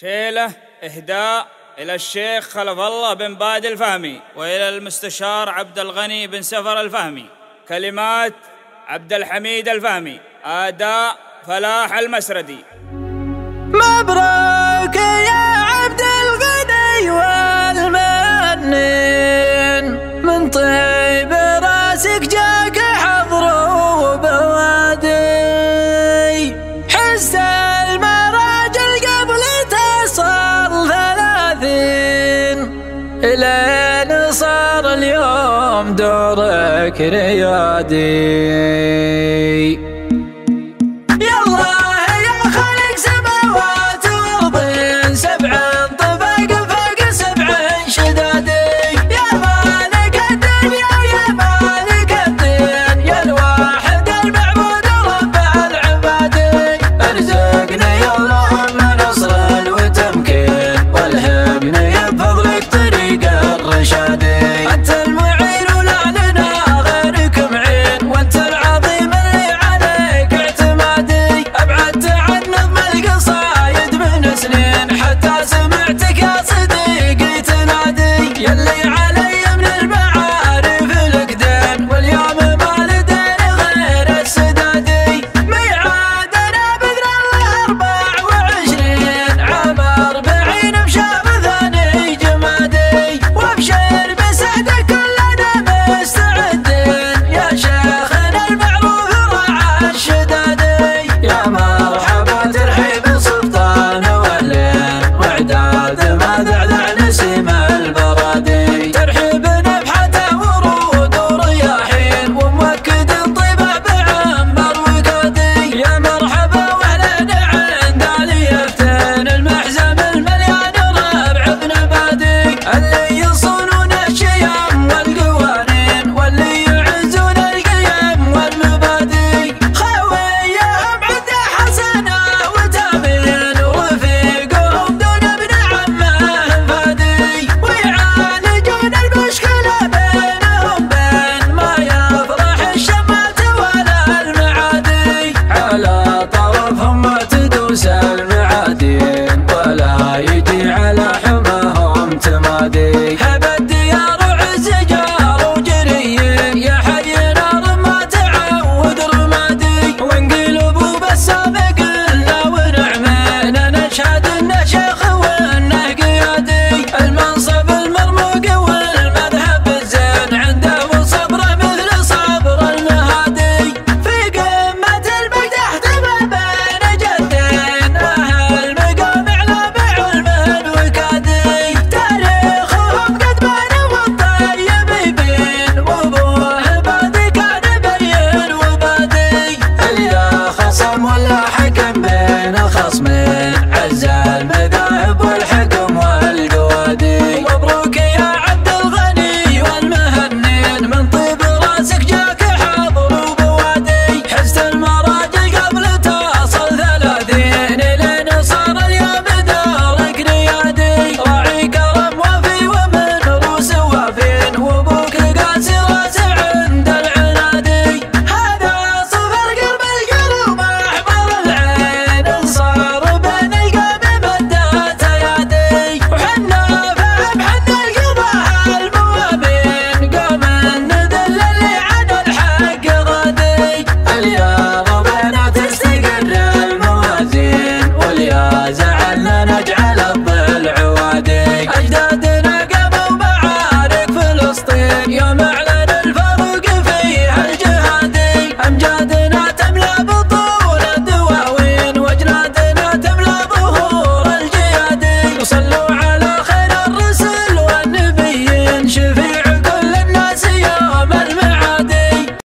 شيله إهداء إلى الشيخ خلف الله بن بادي الفهمي وإلى المستشار عبد الغني بن سفر الفهمي. كلمات عبد الحميد الفهمي، أداء فلاح المسردي. مبروك يا عبد الغني والمنين، من طيب راسك جاك حضر وبوادي، حس المراجل قبل تصل 30 إلين صار اليوم دورك ريادي. زعلنا نجعل